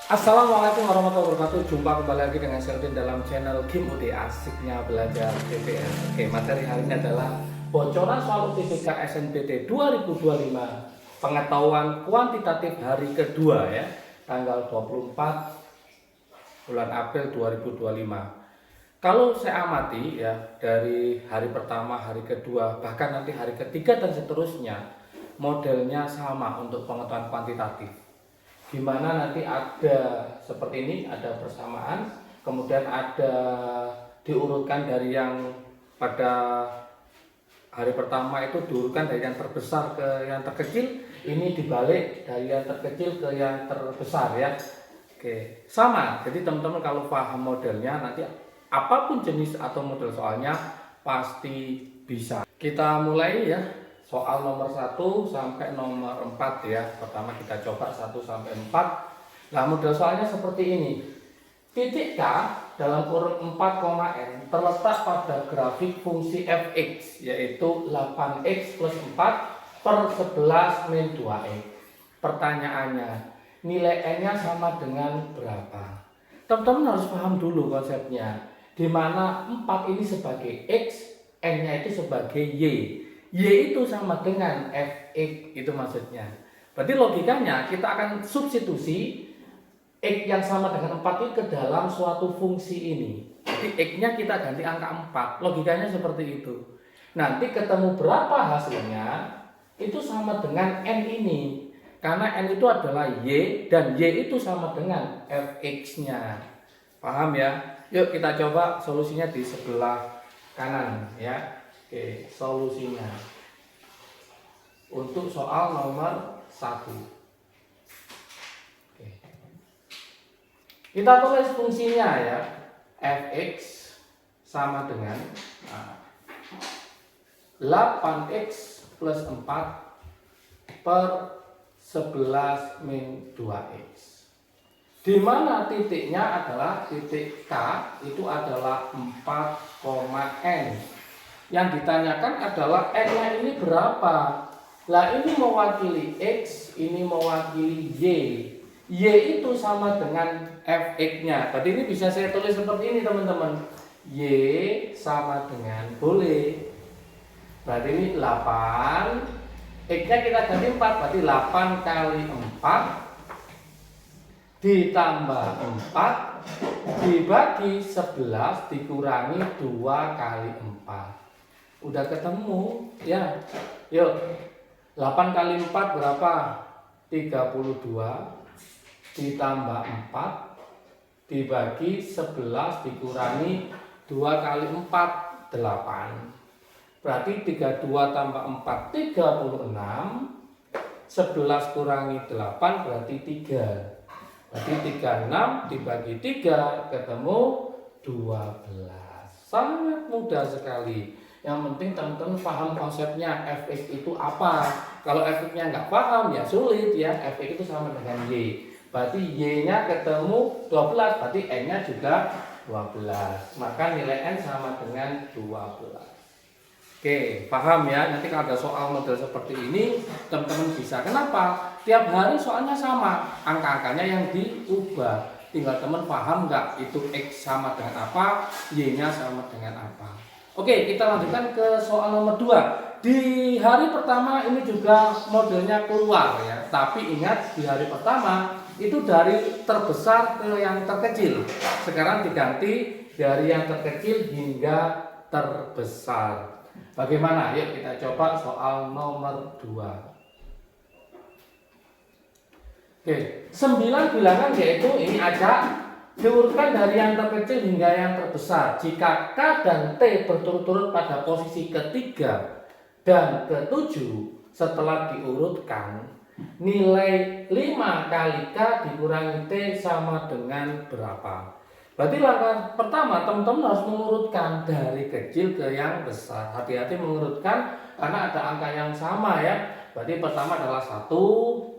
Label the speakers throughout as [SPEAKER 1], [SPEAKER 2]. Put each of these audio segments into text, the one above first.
[SPEAKER 1] Assalamualaikum warahmatullahi wabarakatuh. Jumpa kembali lagi dengan Sheldon dalam channel Game UT, asiknya belajar TPS. Oke, materi hari ini adalah bocoran soal UTBK SNBT 2025 pengetahuan kuantitatif hari kedua ya, tanggal 24 bulan April 2025. Kalau saya amati ya, dari hari pertama, hari kedua, bahkan nanti hari ketiga dan seterusnya, modelnya sama untuk pengetahuan kuantitatif. Gimana nanti ada seperti ini, ada persamaan, kemudian ada diurutkan dari yang pada hari pertama itu diurutkan dari yang terbesar ke yang terkecil, ini dibalik dari yang terkecil ke yang terbesar ya. Oke, sama. Jadi teman-teman kalau paham modelnya, nanti apapun jenis atau model soalnya pasti bisa. Kita mulai ya. Soal nomor 1 sampai nomor 4 ya. Pertama kita coba 1 sampai 4. Nah, model soalnya seperti ini. Titik K dalam kurung 4,n terletak pada grafik fungsi fx, yaitu 8x plus 4 per 11 min 2x. Pertanyaannya, nilai n-nya sama dengan berapa? Teman-teman harus paham dulu konsepnya. Di mana 4 ini sebagai x, n-nya itu sebagai y. Y itu sama dengan fx, itu maksudnya. Berarti logikanya kita akan substitusi x yang sama dengan 4 itu ke dalam suatu fungsi ini. Jadi x-nya kita ganti angka 4. Logikanya seperti itu. Nanti ketemu berapa hasilnya, itu sama dengan n ini. Karena n itu adalah y dan y itu sama dengan fx-nya. Paham ya? Yuk kita coba solusinya di sebelah kanan ya. Oke, solusinya untuk soal nomor 1. Oke. Kita tulis fungsinya ya. Fx sama dengan 8x plus 4 per 11 min 2x. Di mana titiknya adalah titik K itu adalah 4,n. Yang ditanyakan adalah n-nya ini berapa? Lah ini mewakili x, ini mewakili y. Y itu sama dengan fx-nya. Berarti ini bisa saya tulis seperti ini teman-teman. Y sama dengan, boleh. Berarti ini 8. X-nya kita ganti 4, berarti 8 kali 4 ditambah 4 dibagi 11 dikurangi 2 kali 4. Udah ketemu ya. Yuk, 8 kali 4 berapa? 32 ditambah 4 dibagi 11 dikurangi 2 kali 4, 8. Berarti 32 tambah 4, 36. 11 kurangi 8 berarti 3. Berarti 36 dibagi 3 ketemu 12. Sangat mudah sekali. Yang penting teman-teman paham konsepnya fx itu apa. Kalau fx-nya nggak paham ya sulit ya. Fx itu sama dengan y. Berarti y-nya ketemu 12, berarti n-nya juga 12. Maka nilai n sama dengan 12. Oke, paham ya. Nanti kalau ada soal model seperti ini, teman-teman bisa. Kenapa? Tiap hari soalnya sama, angka-angkanya yang diubah. Tinggal teman paham nggak itu x sama dengan apa, y-nya sama dengan apa. Oke, kita lanjutkan ke soal nomor 2. Di hari pertama ini juga modelnya keluar ya. Tapi ingat, di hari pertama itu dari terbesar ke yang terkecil. Sekarang diganti dari yang terkecil hingga terbesar. Bagaimana? Yuk kita coba soal nomor 2. Oke, 9 bilangan yaitu ini acak diurutkan dari yang terkecil hingga yang terbesar. Jika K dan T berturut-turut pada posisi ketiga dan ketujuh setelah diurutkan, nilai 5 kali K dikurangi T sama dengan berapa? Berarti langkah pertama teman-teman harus mengurutkan dari kecil ke yang besar. Hati-hati mengurutkan karena ada angka yang sama ya. Berarti pertama adalah 1,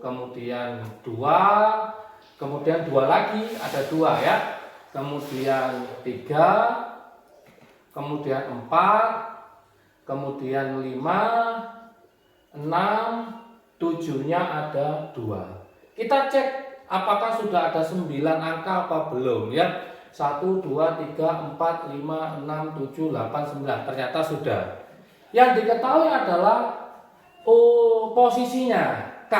[SPEAKER 1] kemudian 2, kemudian 2 lagi, ada 2 ya. Kemudian 3, kemudian 4, kemudian 5, 6, 7-nya ada 2. Kita cek apakah sudah ada 9 angka apa belum ya. 1, 2, 3, 4, 5, 6, 7, 8, 9. Ternyata sudah. Yang diketahui adalah posisinya. K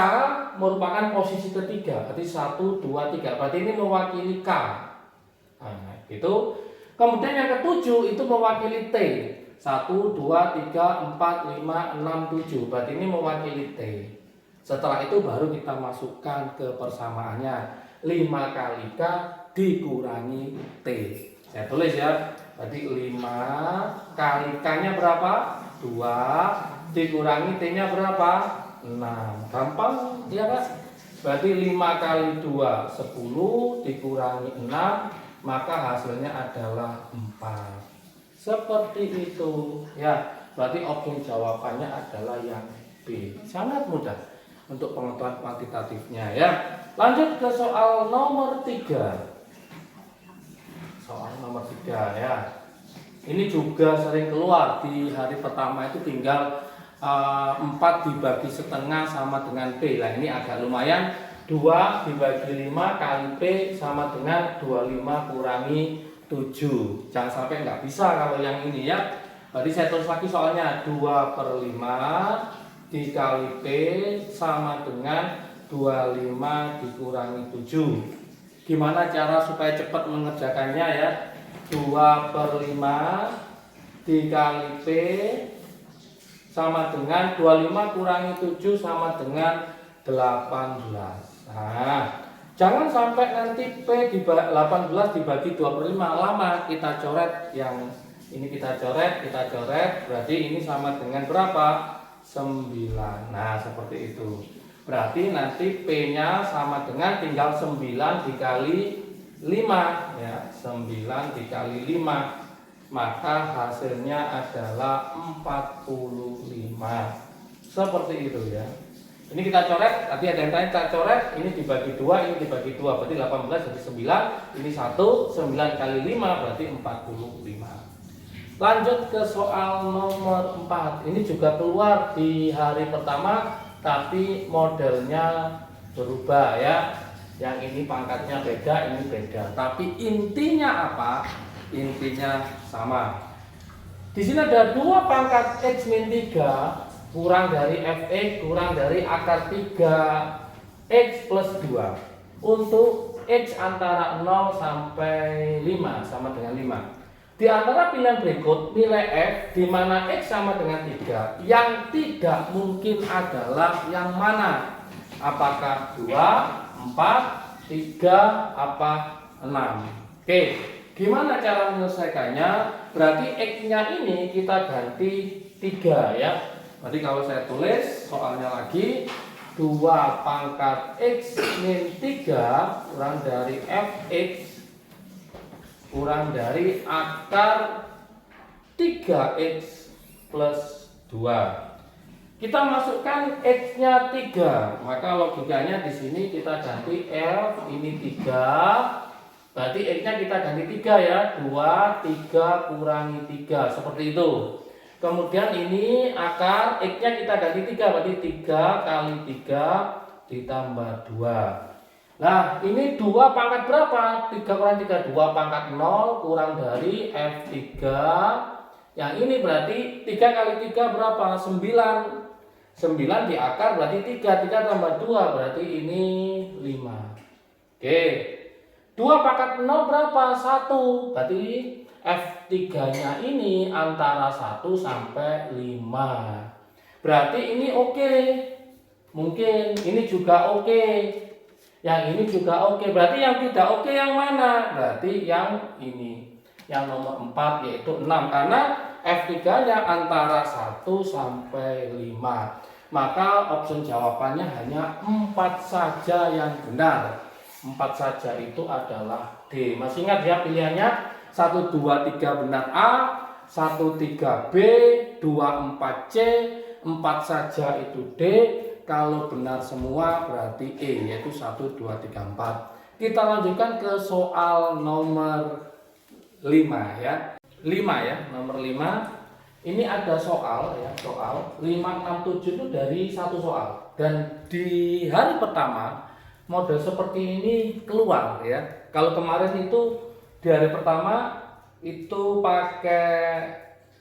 [SPEAKER 1] merupakan posisi ketiga. Berarti 1, 2, 3. Berarti ini mewakili K. Nah, gitu. Kemudian yang ketujuh itu mewakili T. 1, 2, 3, 4, 5, 6, 7. Berarti ini mewakili T. Setelah itu baru kita masukkan ke persamaannya. 5 kali K dikurangi T. Saya tulis ya. Berarti 5 kali K-nya berapa? 2 dikurangi T-nya berapa? 6. Gampang ya Pak? Berarti 5 kali 2 10 dikurangi 6, maka hasilnya adalah 4. Seperti itu ya. Berarti opsi jawabannya adalah yang B. Sangat mudah untuk pengetahuan kuantitatifnya ya. Lanjut ke soal nomor 3. Soal nomor 3 ya. Ini juga sering keluar di hari pertama itu tinggal 4 dibagi setengah sama dengan P. Nah ini agak lumayan. 2 dibagi 5 kali P sama dengan 25 kurangi 7. Jangan sampai nggak bisa kalau yang ini ya. Berarti saya tulis lagi soalnya. 2/5 dikali P sama dengan 25 dikurangi 7. Gimana cara supaya cepat mengerjakannya ya? 2/5 dikali P sama dengan 25 kurangi 7 sama dengan 18. Nah, jangan sampai nanti P di 18 dibagi 2/5 lama. Kita coret yang ini, kita coret. Berarti ini sama dengan berapa? 9. Nah, seperti itu. Berarti nanti P-nya sama dengan tinggal 9 dikali 5 ya. 9 dikali 5. Maka hasilnya adalah 45. Seperti itu ya. Ini kita coret, tadi ada yang tanya kita coret, ini dibagi 2, ini dibagi 2, berarti 18 jadi 9, ini 1, 9 kali 5 berarti 45. Lanjut ke soal nomor 4. Ini juga keluar di hari pertama, tapi modelnya berubah ya. Yang ini pangkatnya beda, ini beda. Tapi intinya apa? Intinya sama. Di sini ada 2 pangkat X min 3 kurang dari Fx kurang dari akar 3 X plus 2. Untuk X antara 0 sampai 5 sama dengan 5. Di antara pilihan berikut, nilai F di mana X sama dengan 3 yang tidak mungkin adalah yang mana? Apakah 2, 4, 3, apa 6? Oke, gimana cara menyelesaikannya? Berarti X-nya ini kita ganti 3 ya. Berarti kalau saya tulis soalnya lagi, 2 pangkat X min 3 kurang dari Fx kurang dari akar 3x plus 2. Kita masukkan x-nya 3, maka logikanya di sini kita ganti F ini 3. Berarti x-nya kita ganti 3 ya. 2, 3 kurangi 3 seperti itu. Kemudian ini akar x-nya kita ganti 3, berarti 3 kali 3 ditambah 2. Nah, ini 2 pangkat berapa? 3 kurang 3, 2 pangkat 0 kurang dari F3. Yang ini berarti 3 kali 3 berapa? 9. 9 di akar berarti 3. 3 tambah 2 berarti ini 5. Oke. 2 pangkat 0 berapa? 1. Berarti F3-nya ini antara 1 sampai 5. Berarti ini oke. Mungkin ini juga oke. Yang ini juga oke. Berarti yang tidak oke yang mana? Berarti yang ini. Yang nomor 4 yaitu 6. Karena F3-nya antara 1 sampai 5. Maka opsi jawabannya hanya 4 saja yang benar. 4 saja itu adalah D. Masih ingat ya pilihannya? 1, 2, 3 benar A. 1, 3 B. 2, 4 C. 4 saja itu D. Kalau benar semua berarti E, yaitu 1, 2, 3, 4. Kita lanjutkan ke soal nomor 5 ya. 5 ya, nomor 5. Ini ada soal ya, soal 5, 6, 7 itu dari satu soal. Dan di hari pertama model seperti ini keluar ya. Kalau kemarin itu di hari pertama itu pakai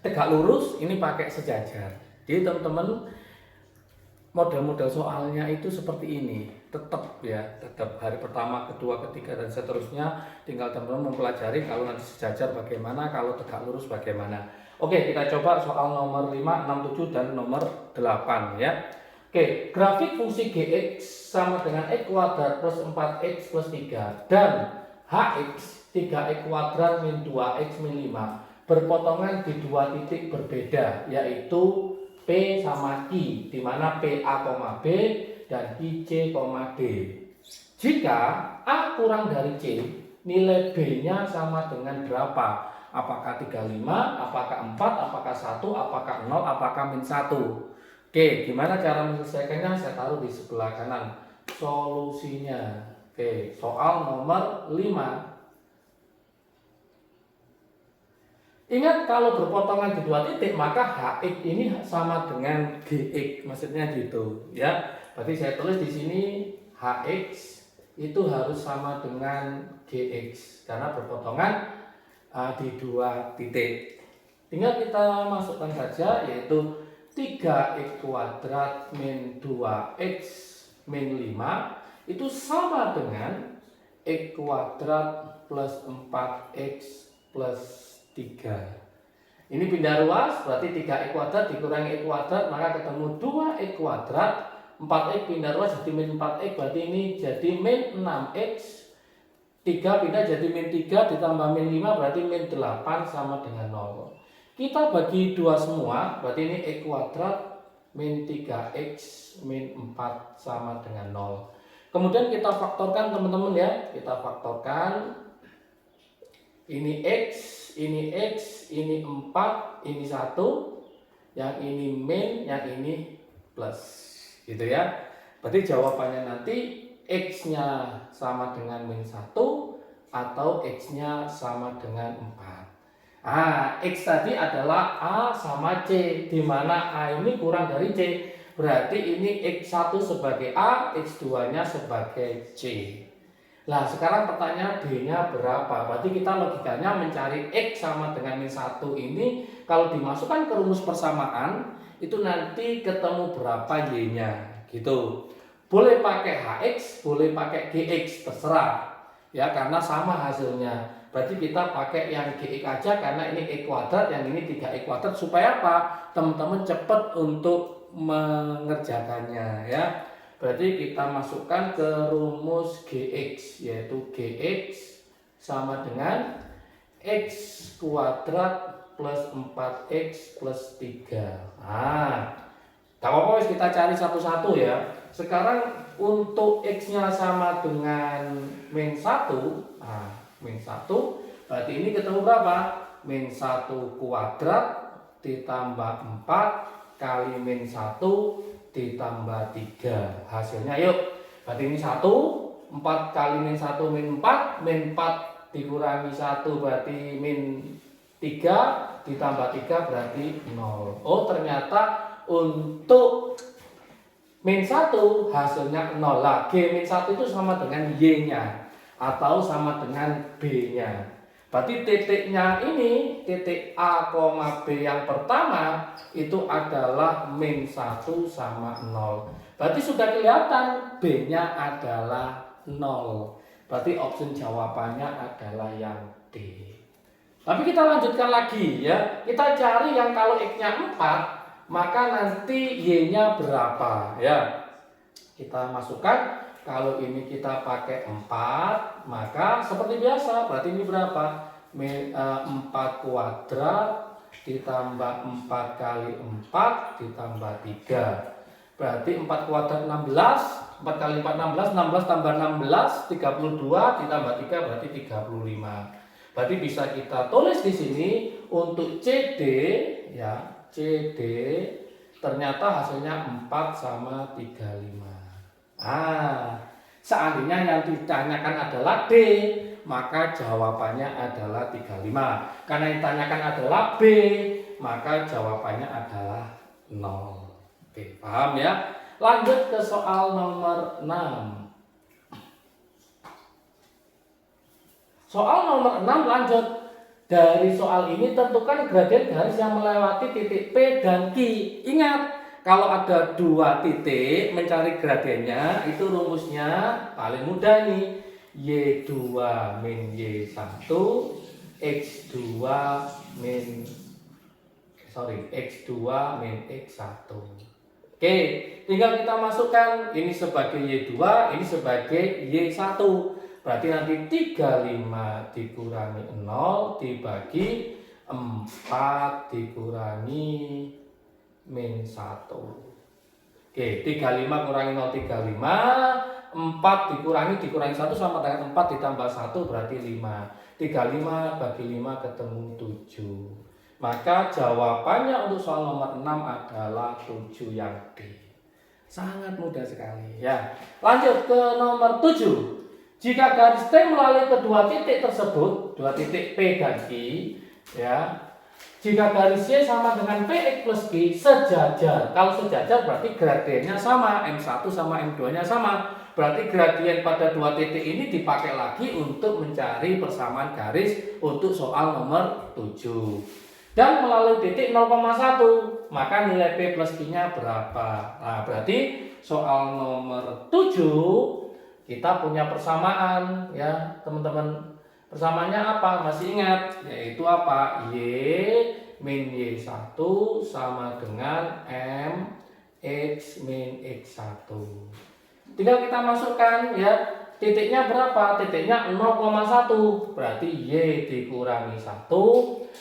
[SPEAKER 1] tegak lurus, ini pakai sejajar. Jadi teman-teman, model-model soalnya itu seperti ini, tetap ya, tetap hari pertama, kedua, ketiga dan seterusnya. Tinggal teman-teman mempelajari kalau nanti sejajar bagaimana, kalau tegak lurus bagaimana. Oke, kita coba soal nomor 5, 6, 7 dan nomor 8 ya. Oke, grafik fungsi gx sama dengan x kuadrat plus 4x plus 3 dan hx 3x kuadrat min 2x min 5 berpotongan di dua titik berbeda, yaitu P sama Q, di mana PA, B dan IC, D. Jika A kurang dari C, nilai B-nya sama dengan berapa? Apakah 35, apakah 4, apakah 1, apakah 0, apakah min 1? Oke, gimana cara menyelesaikannya? Saya taruh di sebelah kanan solusinya. Oke, soal nomor 5. Ingat, kalau berpotongan di dua titik maka hx ini sama dengan gx, maksudnya gitu ya. Berarti saya tulis di sini hx itu harus sama dengan gx karena berpotongan di dua titik. Tinggal kita masukkan saja, yaitu 3x kuadrat min 2x min 5 itu sama dengan x kuadrat plus 4x plus 3. Ini pindah ruas, berarti 3x kuadrat dikurangi x kuadrat, maka ketemu 2x kuadrat. 4x pindah ruas jadi min 4x, berarti ini jadi min 6x. 3 pindah jadi min 3 ditambah min 5, berarti min 8 sama dengan 0. Kita bagi 2 semua, berarti ini x kuadrat min 3x min 4 sama dengan 0. Kemudian kita faktorkan teman-teman ya, kita faktorkan. Ini x, ini 4, ini 1, yang ini min, yang ini plus, gitu ya. Berarti jawabannya nanti x-nya sama dengan min 1 atau x-nya sama dengan 4. X tadi adalah A sama C, di mana A ini kurang dari C. Berarti ini X1 sebagai A, X2-nya sebagai C. Nah, sekarang pertanyaan B-nya berapa? Berarti kita logikanya mencari X sama dengan min 1 ini, kalau dimasukkan ke rumus persamaan, itu nanti ketemu berapa Y-nya, gitu. Boleh pakai HX, boleh pakai GX, terserah. Ya, karena sama hasilnya. Berarti kita pakai yang GX aja karena ini X kuadrat, yang ini 3X kuadrat. Supaya apa? Teman-teman cepat untuk mengerjakannya ya. Berarti kita masukkan ke rumus GX, yaitu GX sama dengan X kuadrat plus 4X plus 3. Tak apa-apa, kita cari satu-satu ya. Sekarang untuk X-nya sama dengan min 1, min 1, berarti ini ketemu berapa? Min 1 kuadrat ditambah 4 kali min 1 ditambah 3. Hasilnya yuk, berarti ini 1, 4 kali min 1 min 4, min 4 dikurangi 1 berarti min 3, ditambah 3 berarti 0. Oh, ternyata untuk min 1 hasilnya 0 lah. G min 1 itu sama dengan Y-nya atau sama dengan B-nya. Berarti titiknya ini, titik A, B yang pertama itu adalah min 1 sama 0. Berarti sudah kelihatan B-nya adalah 0. Berarti opsi jawabannya adalah yang D. Tapi kita lanjutkan lagi ya. Kita cari yang kalau X-nya 4, maka nanti Y-nya berapa ya. Kita masukkan. Kalau ini kita pakai 4, maka seperti biasa, berarti ini berapa? 4 kuadrat ditambah 4 kali 4 ditambah 3. Berarti 4 kuadrat 16, 4 kali 4 16, 16 tambah 16, 32 ditambah 3 berarti 35. Berarti bisa kita tulis di sini untuk CD ya, CD ternyata hasilnya 4 sama 35. Seandainya yang ditanyakan adalah D, maka jawabannya adalah 35. Karena yang ditanyakan adalah B, maka jawabannya adalah 0. Oke, paham ya? Lanjut ke soal nomor 6. Soal nomor 6 lanjut. Dari soal ini tentukan gradien garis yang melewati titik P dan Q. Ingat, kalau ada dua titik mencari gradiennya itu rumusnya paling mudah nih. Y2 min Y1 X2 min X2 min X1. Oke, tinggal kita masukkan ini sebagai Y2, ini sebagai Y1. Berarti nanti 35 dikurangi 0 dibagi 4 dikurangi min 1. Oke, 35 kurangi 0 35, 4 dikurangi 1 sama dengan 4 ditambah 1 berarti 5. 35 bagi 5 ketemu 7. Maka jawabannya untuk soal nomor 6 adalah 7 yang D. Sangat mudah sekali ya. Lanjut ke nomor 7. Jika garis T melalui kedua titik tersebut, dua titik P dan Q, ya. Jika garis Y sama dengan PX plus Q sejajar. Kalau sejajar berarti gradiennya sama, M1 sama M2-nya sama. Berarti gradien pada dua titik ini dipakai lagi untuk mencari persamaan garis untuk soal nomor 7. Dan melalui titik 0,1, maka nilai P plus Q-nya berapa? Nah, berarti soal nomor 7 kita punya persamaan ya teman-teman. Persamaannya apa? Masih ingat? Yaitu apa? Y min Y1 sama dengan M X min X1. Tinggal kita masukkan ya. Titiknya berapa? Titiknya 0,1. Berarti Y dikurangi 1.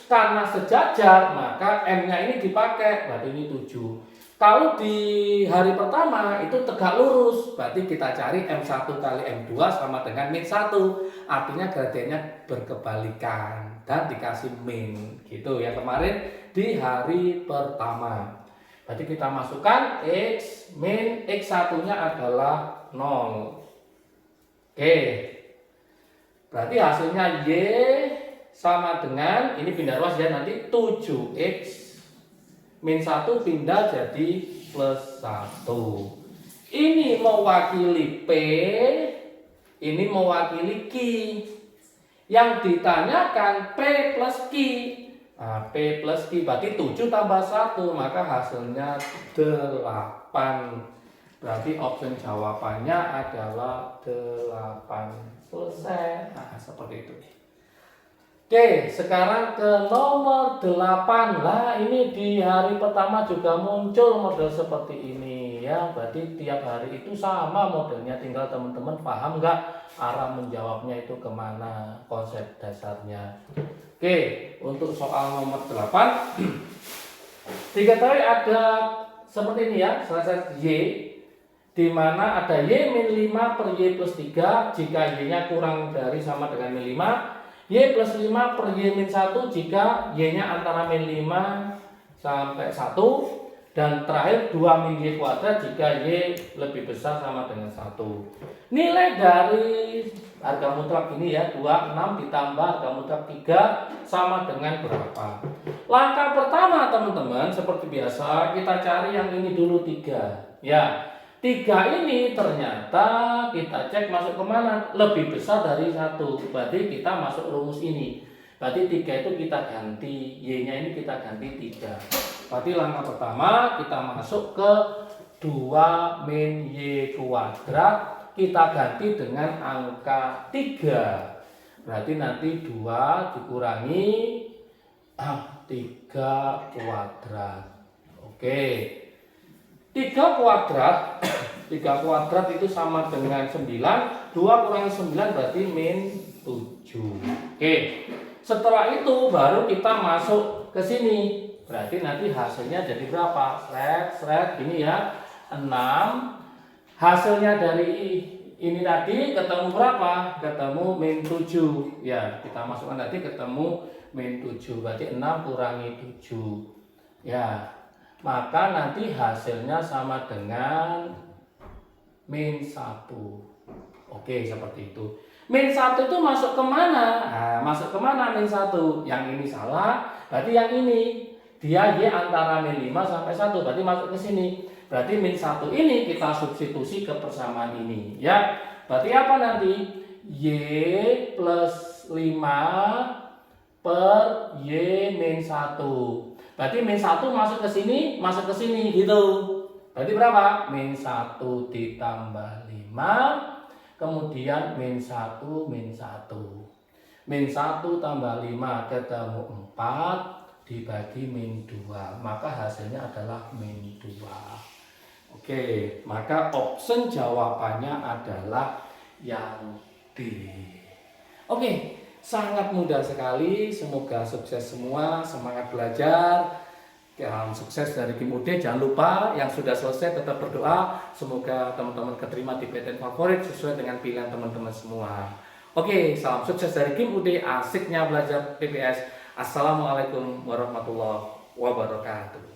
[SPEAKER 1] Karena sejajar maka M-nya ini dipakai. Berarti ini 7. Kalau di hari pertama itu tegak lurus, berarti kita cari M1 kali M2 sama dengan min 1. Artinya gradiennya berkebalikan dan dikasih min. Gitu ya kemarin di hari pertama. Berarti kita masukkan X min X1-nya adalah 0. Oke. Berarti hasilnya Y sama dengan, ini pindah ruas ya nanti 7X min 1 pindah jadi plus 1. Ini mewakili P, ini mewakili Q. Yang ditanyakan P plus Q. Nah, P plus Q berarti 7 tambah 1, maka hasilnya 8. Berarti opsi jawabannya adalah 8. Selesai. Nah, seperti itu. Oke, sekarang ke nomor 8. Lah, ini di hari pertama juga muncul model seperti ini ya. Berarti tiap hari itu sama modelnya, tinggal teman-teman paham nggak arah menjawabnya itu kemana, konsep dasarnya. Oke, untuk soal nomor 8 diketahui ada seperti ini ya, selesai Y, di mana ada Y min 5 per Y plus 3 jika Y-nya kurang dari sama dengan min 5. Y plus 5 per Y min 1 jika Y-nya antara min 5 sampai 1. Dan terakhir 2 min Y kuadrat jika Y lebih besar sama dengan 1. Nilai dari harga mutlak ini ya 26 ditambah harga mutlak 3 sama dengan berapa? Langkah pertama teman-teman seperti biasa kita cari yang ini dulu 3 ya. 3 ini ternyata kita cek masuk kemana? Lebih besar dari 1. Berarti kita masuk rumus ini. Berarti 3 itu kita ganti, Y-nya ini kita ganti 3. Berarti langkah pertama kita masuk ke 2 min Y kuadrat. Kita ganti dengan angka 3. Berarti nanti 2 dikurangi 3 kuadrat. Oke. 3 kuadrat 3 kuadrat itu sama dengan 9. 2 kurangi 9 berarti min 7. Oke. Setelah itu baru kita masuk ke sini. Berarti nanti hasilnya jadi berapa? Seret ini ya 6. Hasilnya dari ini tadi ketemu berapa? Ketemu min 7. Ya, kita masukkan tadi ketemu min 7. Berarti 6 kurangi 7. Ya. Maka nanti hasilnya sama dengan min 1. Oke, seperti itu. Min 1 itu masuk kemana? Nah, masuk kemana min 1? Yang ini salah, berarti yang ini. Dia Y antara min 5 sampai 1, berarti masuk ke sini. Berarti min 1 ini kita substitusi ke persamaan ini. Ya, berarti apa nanti? Y plus 5 per Y min 1. Berarti min 1 masuk ke sini gitu. Berarti berapa? Min 1 ditambah 5, kemudian min 1 min 1. Min 1 tambah 5 ketemu 4 dibagi min 2. Maka hasilnya adalah min 2. Oke, maka option jawabannya adalah yang D. Oke, sangat mudah sekali. Semoga sukses semua, semangat belajar. Sukses dari Kim UD. Jangan lupa yang sudah selesai tetap berdoa. Semoga teman-teman keterima di PTN favorit sesuai dengan pilihan teman-teman semua. Oke, salam sukses dari Kim UD. Asiknya belajar TPS. Assalamualaikum warahmatullahi wabarakatuh.